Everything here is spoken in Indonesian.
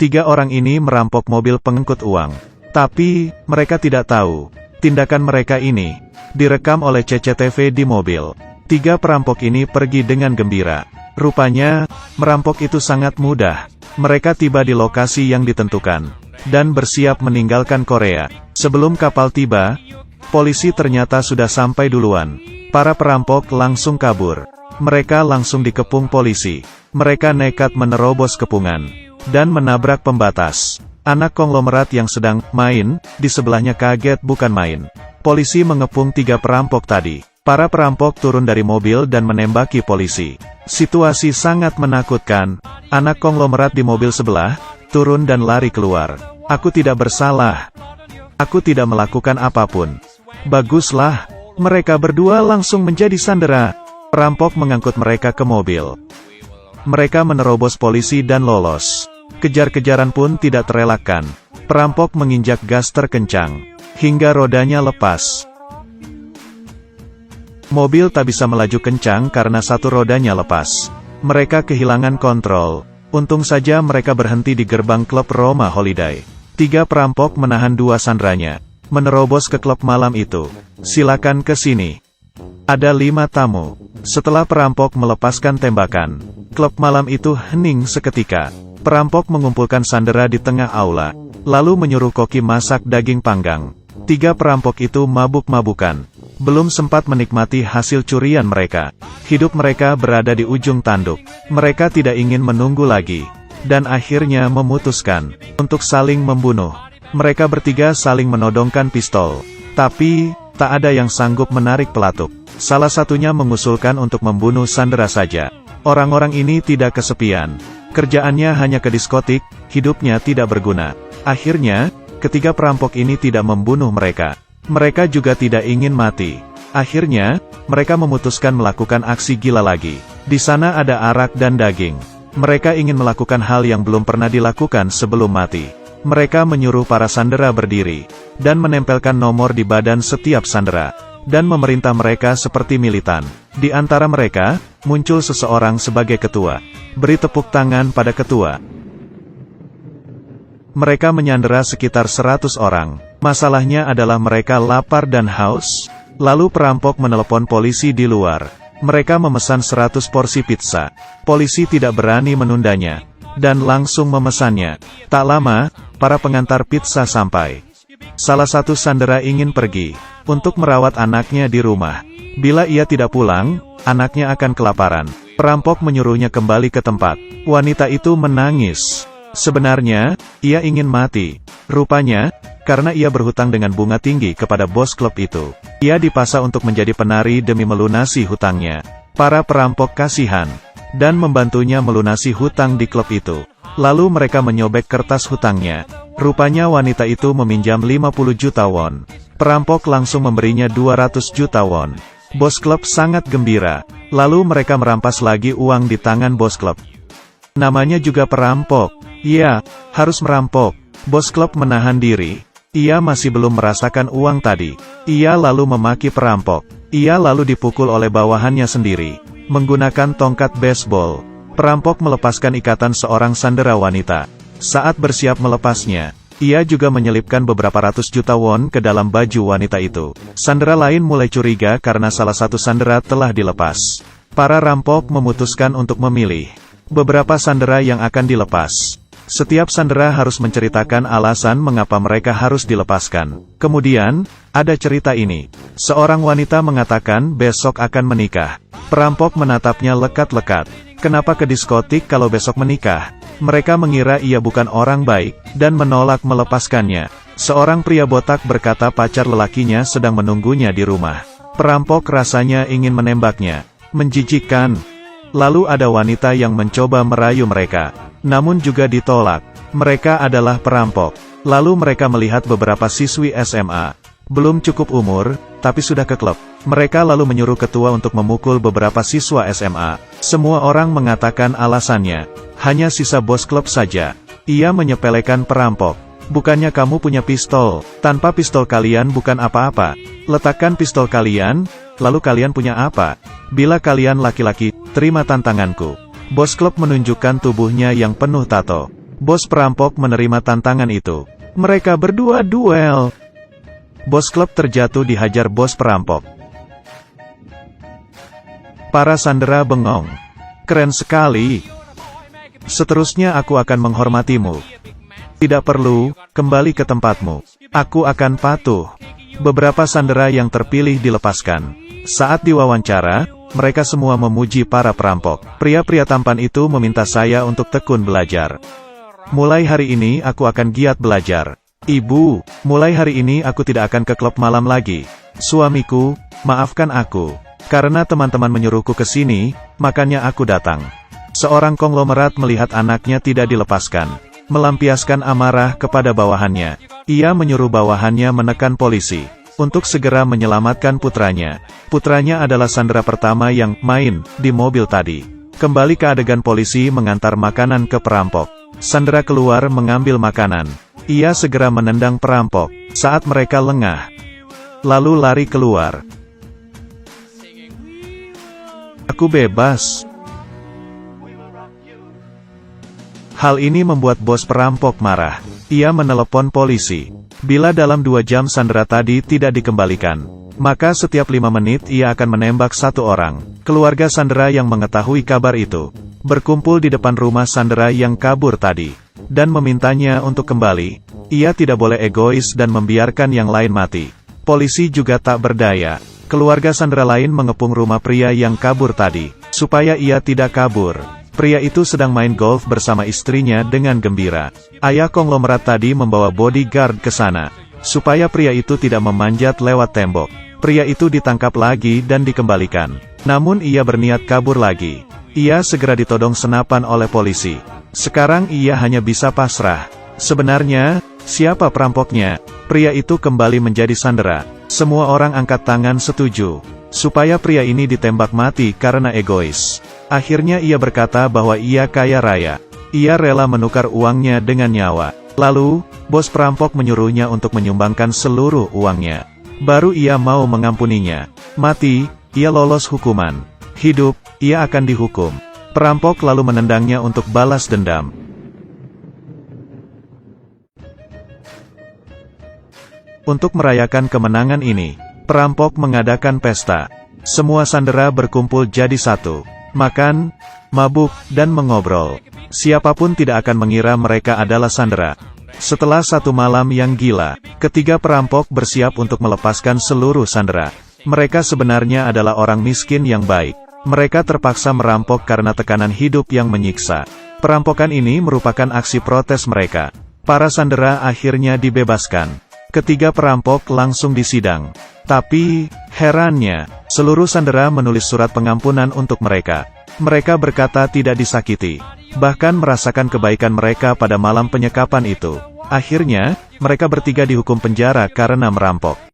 Tiga orang ini merampok mobil pengangkut uang. Tapi, mereka tidak tahu, tindakan mereka ini direkam oleh CCTV di mobil. Tiga perampok ini pergi dengan gembira. Rupanya, merampok itu sangat mudah. Mereka tiba di lokasi yang ditentukan, dan bersiap meninggalkan Korea. Sebelum kapal tiba, polisi ternyata sudah sampai duluan. Para perampok langsung kabur. Mereka langsung dikepung polisi. Mereka nekat menerobos kepungan, dan menabrak pembatas. Anak konglomerat yang sedang main di sebelahnya kaget bukan main. Polisi mengepung tiga perampok tadi. Para perampok turun dari mobil dan menembaki polisi. Situasi sangat menakutkan. Anak konglomerat di mobil sebelah turun dan lari keluar. Aku tidak bersalah. Aku tidak melakukan apapun. Baguslah. Mereka berdua langsung menjadi sandera. Perampok mengangkut mereka ke mobil. Mereka menerobos polisi dan lolos. Kejar-kejaran pun tidak terelakkan. Perampok menginjak gas terkencang, hingga rodanya lepas. Mobil tak bisa melaju kencang karena satu rodanya lepas. Mereka kehilangan kontrol. Untung saja mereka berhenti di gerbang klub Roma Holiday. Tiga perampok menahan dua sanderanya. Menerobos ke klub malam itu. Silakan ke sini. Ada 5 tamu. Setelah perampok melepaskan tembakan, klub malam itu hening seketika. Perampok mengumpulkan sandera di tengah aula, lalu menyuruh koki masak daging panggang. Tiga perampok itu mabuk-mabukan. Belum sempat menikmati hasil curian mereka. Hidup mereka berada di ujung tanduk. Mereka tidak ingin menunggu lagi. Dan akhirnya memutuskan untuk saling membunuh. Mereka bertiga saling menodongkan pistol. Tapi, tak ada yang sanggup menarik pelatuk. Salah satunya mengusulkan untuk membunuh sandera saja. Orang-orang ini tidak kesepian. Kerjaannya hanya ke diskotik, hidupnya tidak berguna. Akhirnya, ketiga perampok ini tidak membunuh mereka. Mereka juga tidak ingin mati. Akhirnya, mereka memutuskan melakukan aksi gila lagi. Di sana ada arak dan daging. Mereka ingin melakukan hal yang belum pernah dilakukan sebelum mati. Mereka menyuruh para sandera berdiri, dan menempelkan nomor di badan setiap sandera, dan memerintah mereka seperti militan. Di antara mereka, muncul seseorang sebagai ketua. Beri tepuk tangan pada ketua. Mereka menyandera sekitar 100 orang. Masalahnya adalah mereka lapar dan haus. Lalu perampok menelepon polisi di luar. Mereka memesan 100 porsi pizza. Polisi tidak berani menundanya, dan langsung memesannya. Tak lama, para pengantar pizza sampai. Salah satu sandera ingin pergi untuk merawat anaknya di rumah. Bila ia tidak pulang, anaknya akan kelaparan. Perampok menyuruhnya kembali ke tempat. Wanita itu menangis. Sebenarnya, ia ingin mati. Rupanya, karena ia berhutang dengan bunga tinggi kepada bos klub itu. Ia dipaksa untuk menjadi penari demi melunasi hutangnya. Para perampok kasihan, dan membantunya melunasi hutang di klub itu. Lalu mereka menyobek kertas hutangnya. Rupanya wanita itu meminjam 50 juta won. Perampok langsung memberinya 200 juta won. Bos klub sangat gembira. Lalu mereka merampas lagi uang di tangan bos klub. Namanya juga perampok. Iya, harus merampok. Bos klub menahan diri. Ia masih belum merasakan uang tadi. Ia lalu memaki perampok. Ia lalu dipukul oleh bawahannya sendiri. Menggunakan tongkat baseball, perampok melepaskan ikatan seorang sandera wanita. Saat bersiap melepasnya, ia juga menyelipkan beberapa ratus juta won ke dalam baju wanita itu. Sandera lain mulai curiga karena salah satu sandera telah dilepas. Para rampok memutuskan untuk memilih beberapa sandera yang akan dilepas. Setiap sandera harus menceritakan alasan mengapa mereka harus dilepaskan. Kemudian, ada cerita ini. Seorang wanita mengatakan besok akan menikah. Perampok menatapnya lekat-lekat. Kenapa ke diskotik kalau besok menikah? Mereka mengira ia bukan orang baik, dan menolak melepaskannya. Seorang pria botak berkata pacar lelakinya sedang menunggunya di rumah. Perampok rasanya ingin menembaknya. Menjijikkan. Lalu ada wanita yang mencoba merayu mereka, namun juga ditolak. Mereka adalah perampok. Lalu mereka melihat beberapa siswi SMA. Belum cukup umur, tapi sudah ke klub. Mereka lalu menyuruh ketua untuk memukul beberapa siswa SMA. Semua orang mengatakan alasannya. Hanya sisa bos klub saja. Ia menyepelekan perampok. Bukannya kamu punya pistol? Tanpa pistol kalian bukan apa-apa. Letakkan pistol kalian, lalu kalian punya apa? Bila kalian laki-laki, terima tantanganku. Bos klub menunjukkan tubuhnya yang penuh tato. Bos perampok menerima tantangan itu. Mereka berdua duel. Bos klub terjatuh dihajar bos perampok. Para sandera bengong. Keren sekali. Seterusnya aku akan menghormatimu. Tidak perlu, kembali ke tempatmu. Aku akan patuh. Beberapa sandera yang terpilih dilepaskan. Saat diwawancara, mereka semua memuji para perampok. Pria-pria tampan itu meminta saya untuk tekun belajar. Mulai hari ini aku akan giat belajar. Ibu, mulai hari ini aku tidak akan ke klub malam lagi. Suamiku, maafkan aku. Karena teman-teman menyuruhku ke sini, makanya aku datang. Seorang konglomerat melihat anaknya tidak dilepaskan. Melampiaskan amarah kepada bawahannya. Ia menyuruh bawahannya menekan polisi untuk segera menyelamatkan putranya. Putranya adalah sandera pertama yang main di mobil tadi. Kembali ke adegan polisi mengantar makanan ke perampok. Sandera keluar mengambil makanan. Ia segera menendang perampok saat mereka lengah. Lalu lari keluar. Aku bebas. Hal ini membuat bos perampok marah. Ia menelepon polisi. Bila dalam 2 jam sandera tadi tidak dikembalikan, maka setiap 5 menit ia akan menembak 1 orang. Keluarga sandera yang mengetahui kabar itu berkumpul di depan rumah sandera yang kabur tadi, dan memintanya untuk kembali. Ia tidak boleh egois dan membiarkan yang lain mati. Polisi juga tak berdaya. Keluarga sandera lain mengepung rumah pria yang kabur tadi, supaya ia tidak kabur. Pria itu sedang main golf bersama istrinya dengan gembira. Ayah konglomerat tadi membawa bodyguard ke sana, supaya pria itu tidak memanjat lewat tembok. Pria itu ditangkap lagi dan dikembalikan. Namun ia berniat kabur lagi. Ia segera ditodong senapan oleh polisi. Sekarang ia hanya bisa pasrah. Sebenarnya, siapa perampoknya? Pria itu kembali menjadi sandera. Semua orang angkat tangan setuju, supaya pria ini ditembak mati karena egois. Akhirnya ia berkata bahwa ia kaya raya. Ia rela menukar uangnya dengan nyawa. Lalu, bos perampok menyuruhnya untuk menyumbangkan seluruh uangnya. Baru ia mau mengampuninya. Mati, ia lolos hukuman. Hidup, ia akan dihukum. Perampok lalu menendangnya untuk balas dendam. Untuk merayakan kemenangan ini, perampok mengadakan pesta. Semua sandera berkumpul jadi satu. Makan, mabuk, dan mengobrol. Siapapun tidak akan mengira mereka adalah sandera. Setelah 1 malam yang gila, ketiga perampok bersiap untuk melepaskan seluruh sandera. Mereka sebenarnya adalah orang miskin yang baik. Mereka terpaksa merampok karena tekanan hidup yang menyiksa. Perampokan ini merupakan aksi protes mereka. Para sandera akhirnya dibebaskan. Ketiga perampok langsung disidang. Tapi, herannya, seluruh sandera menulis surat pengampunan untuk mereka. Mereka berkata tidak disakiti, bahkan merasakan kebaikan mereka pada malam penyekapan itu. Akhirnya, mereka bertiga dihukum penjara karena merampok.